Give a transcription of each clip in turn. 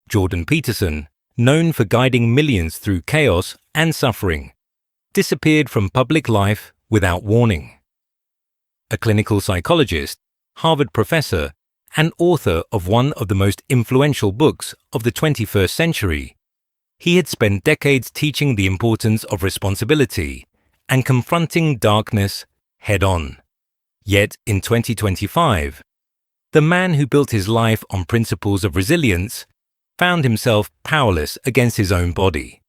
Jordan Peterson, known for guiding millions through chaos and suffering, disappeared from public life without warning. A clinical psychologist, Harvard professor, and author of one of the most influential books of the 21st century, he had spent decades teaching the importance of responsibility and confronting darkness head-on. Yet in 2025, the man who built his life on principles of resilience found himself powerless against his own body.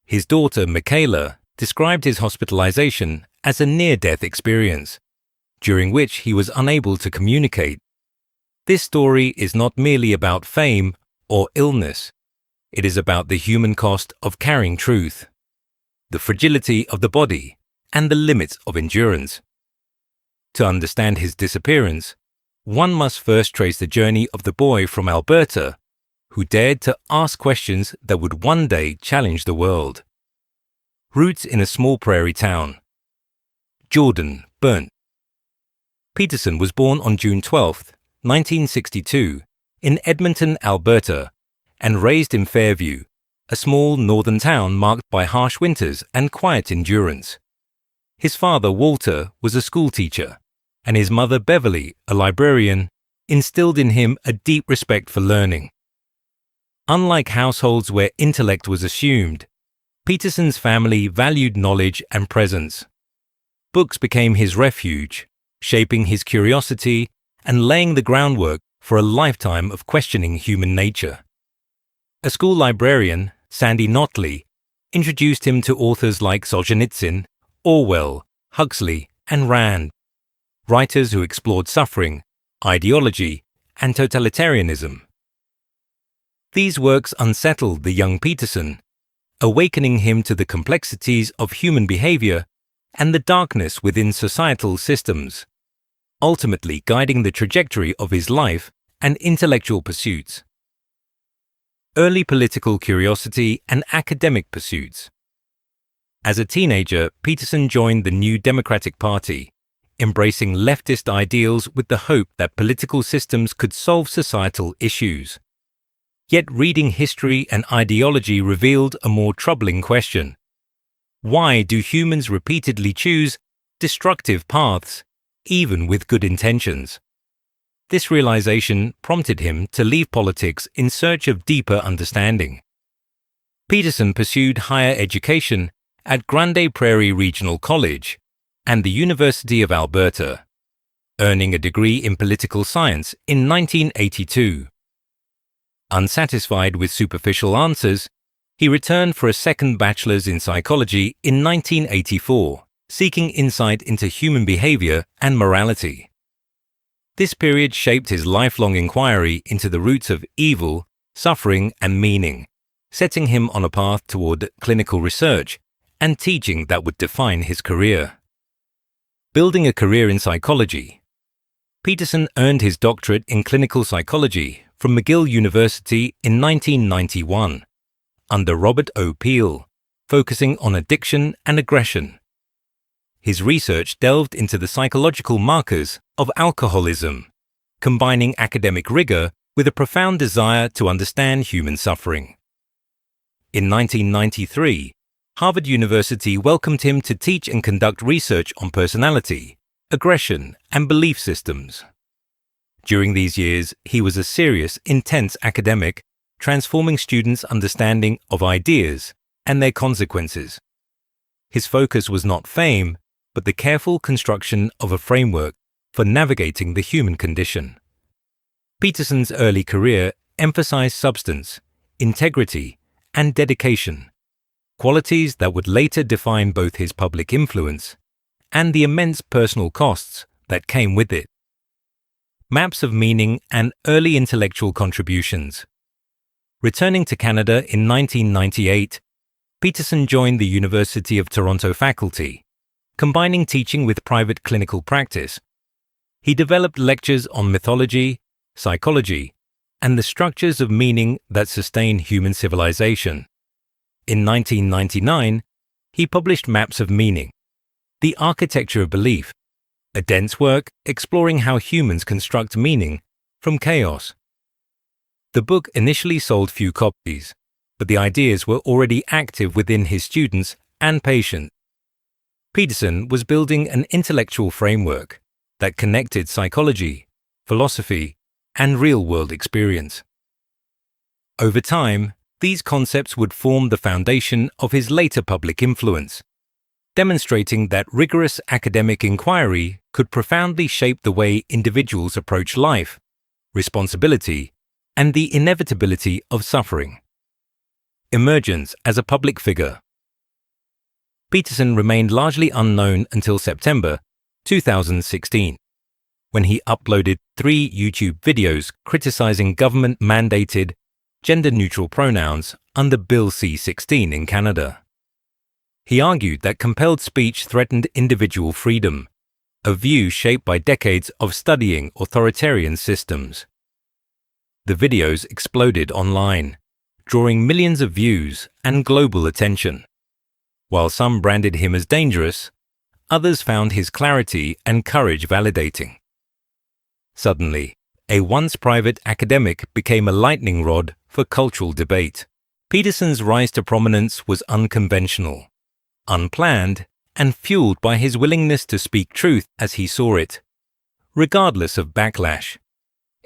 His daughter, Michaela, described his hospitalization as a near-death experience, during which he was unable to communicate. This story is not merely about fame or illness. It is about the human cost of carrying truth, the fragility of the body, and the limits of endurance. To understand his disappearance, one must first trace the journey of the boy from Alberta who dared to ask questions that would one day challenge the world. Roots in a small prairie town. Jordan Burnt. Peterson was born on June 12, 1962, in Edmonton, Alberta, and raised in Fairview, a small northern town marked by harsh winters and quiet endurance. His father, Walter, was a schoolteacher, and his mother, Beverly, a librarian, instilled in him a deep respect for learning. Unlike households where intellect was assumed, Peterson's family valued knowledge and presence. Books became his refuge, shaping his curiosity and laying the groundwork for a lifetime of questioning human nature. A school librarian, Sandy Notley, introduced him to authors like Solzhenitsyn, Orwell, Huxley, and Rand, writers who explored suffering, ideology, and totalitarianism. These works unsettled the young Peterson, awakening him to the complexities of human behavior and the darkness within societal systems, ultimately guiding the trajectory of his life and intellectual pursuits. Early political curiosity and academic pursuits. As a teenager, Peterson joined the New Democratic Party, embracing leftist ideals with the hope that political systems could solve societal issues. Yet reading history and ideology revealed a more troubling question. Why do humans repeatedly choose destructive paths, even with good intentions? This realization prompted him to leave politics in search of deeper understanding. Peterson pursued higher education at Grande Prairie Regional College and the University of Alberta, earning a degree in political science in 1982. Unsatisfied with superficial answers, he returned for a second bachelor's in psychology in 1984, seeking insight into human behavior and morality. This period shaped his lifelong inquiry into the roots of evil, suffering, and meaning, setting him on a path toward clinical research and teaching that would define his career. Building a career in psychology. Peterson earned his doctorate in clinical psychology from McGill University in 1991, under Robert O. Peel, focusing on addiction and aggression. His research delved into the psychological markers of alcoholism, combining academic rigor with a profound desire to understand human suffering. In 1993, Harvard University welcomed him to teach and conduct research on personality, aggression, and belief systems. During these years, he was a serious, intense academic, transforming students' understanding of ideas and their consequences. His focus was not fame, but the careful construction of a framework for navigating the human condition. Peterson's early career emphasized substance, integrity, and dedication, qualities that would later define both his public influence and the immense personal costs that came with it. Maps of meaning and early intellectual contributions. Returning to Canada in 1998, Peterson joined the University of Toronto faculty, combining teaching with private clinical practice. He developed lectures on mythology, psychology, and the structures of meaning that sustain human civilization. In 1999, he published Maps of Meaning, The Architecture of Belief, a dense work exploring how humans construct meaning from chaos. The book initially sold few copies, but the ideas were already active within his students and patients. Peterson was building an intellectual framework that connected psychology, philosophy, and real-world experience. Over time, these concepts would form the foundation of his later public influence, demonstrating that rigorous academic inquiry could profoundly shape the way individuals approach life, responsibility, and the inevitability of suffering. Emergence as a public figure. Peterson remained largely unknown until September 2016, when he uploaded 3 YouTube videos criticizing government-mandated gender-neutral pronouns under Bill C-16 in Canada. He argued that compelled speech threatened individual freedom, a view shaped by decades of studying authoritarian systems. The videos exploded online, drawing millions of views and global attention. While some branded him as dangerous, others found his clarity and courage validating. Suddenly, a once private academic became a lightning rod for cultural debate. Peterson's rise to prominence was unconventional, unplanned, and fueled by his willingness to speak truth as he saw it, regardless of backlash,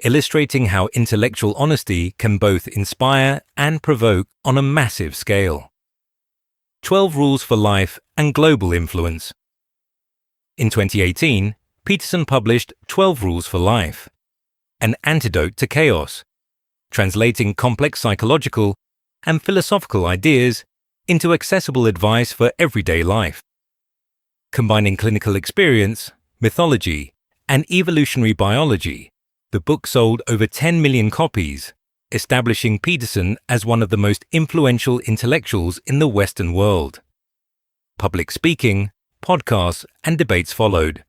illustrating how intellectual honesty can both inspire and provoke on a massive scale. 12 Rules for Life and Global Influence. In 2018, Peterson published 12 Rules for Life, an antidote to chaos, translating complex psychological and philosophical ideas into accessible advice for everyday life. Combining clinical experience, mythology, and evolutionary biology, the book sold over 10 million copies, establishing Peterson as one of the most influential intellectuals in the Western world. Public speaking, podcasts, and debates followed,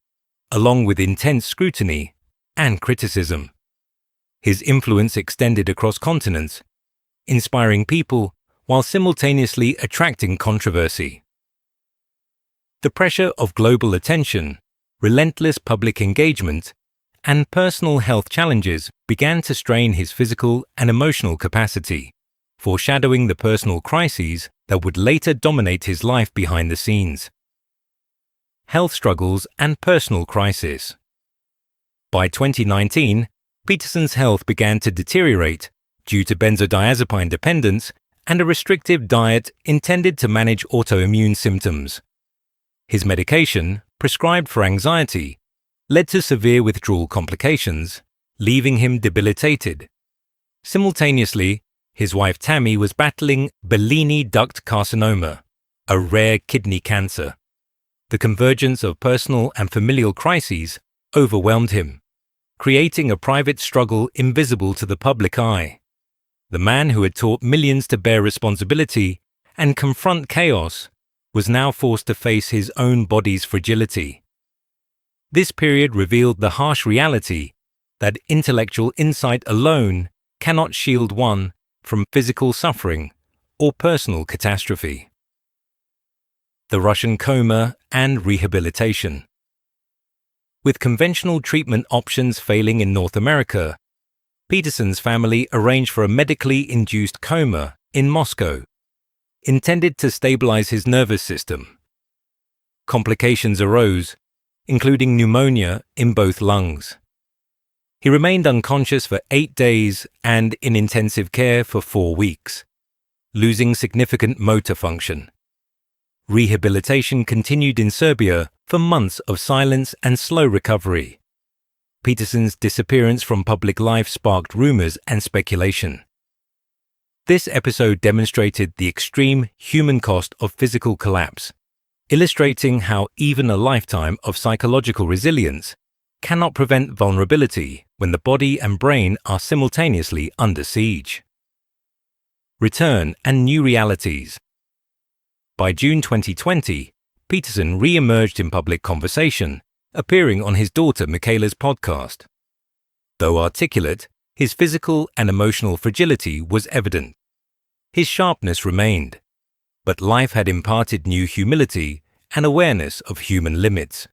along with intense scrutiny and criticism. His influence extended across continents, inspiring people while simultaneously attracting controversy. The pressure of global attention, relentless public engagement, and personal health challenges began to strain his physical and emotional capacity, foreshadowing the personal crises that would later dominate his life behind the scenes. Health struggles and personal crisis. By 2019, Peterson's health began to deteriorate due to benzodiazepine dependence and a restrictive diet intended to manage autoimmune symptoms. His medication, prescribed for anxiety, led to severe withdrawal complications, leaving him debilitated. Simultaneously, his wife Tammy was battling Bellini duct carcinoma, a rare kidney cancer. The convergence of personal and familial crises overwhelmed him, creating a private struggle invisible to the public eye. The man who had taught millions to bear responsibility and confront chaos was now forced to face his own body's fragility. This period revealed the harsh reality that intellectual insight alone cannot shield one from physical suffering or personal catastrophe. The Russian coma and rehabilitation. With conventional treatment options failing in North America, Peterson's family arranged for a medically induced coma in Moscow, intended to stabilize his nervous system. Complications arose, including pneumonia in both lungs. He remained unconscious for 8 days and in intensive care for 4 weeks, losing significant motor function. Rehabilitation continued in Serbia for months of silence and slow recovery. Peterson's disappearance from public life sparked rumors and speculation. This episode demonstrated the extreme human cost of physical collapse, illustrating how even a lifetime of psychological resilience cannot prevent vulnerability when the body and brain are simultaneously under siege. Return and new realities. By June 2020, Peterson re-emerged in public conversation, appearing on his daughter Michaela's podcast. Though articulate, his physical and emotional fragility was evident. His sharpness remained, but life had imparted new humility and awareness of human limits.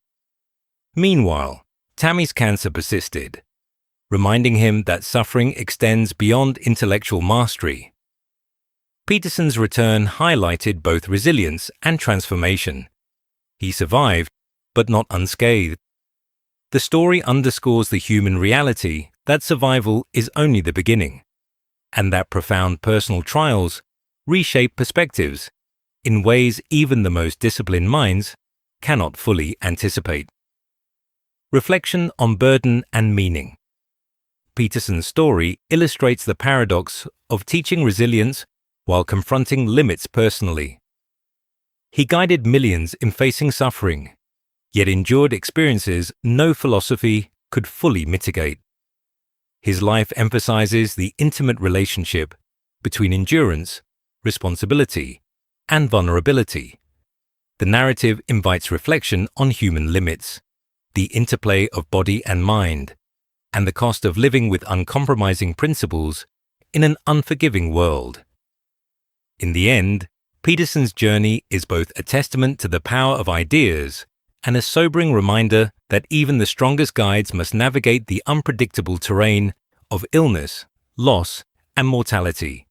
Meanwhile, Tammy's cancer persisted. reminding him that suffering extends beyond intellectual mastery. Peterson's return highlighted both resilience and transformation. He survived, but not unscathed. The story underscores the human reality that survival is only the beginning, and that profound personal trials reshape perspectives in ways even the most disciplined minds cannot fully anticipate. Reflection on burden and meaning. Peterson's story illustrates the paradox of teaching resilience while confronting limits personally. He guided millions in facing suffering, yet endured experiences no philosophy could fully mitigate. His life emphasizes the intimate relationship between endurance, responsibility, and vulnerability. The narrative invites reflection on human limits, the interplay of body and mind, and the cost of living with uncompromising principles in an unforgiving world. In the end, Peterson's journey is both a testament to the power of ideas and a sobering reminder that even the strongest guides must navigate the unpredictable terrain of illness, loss, and mortality.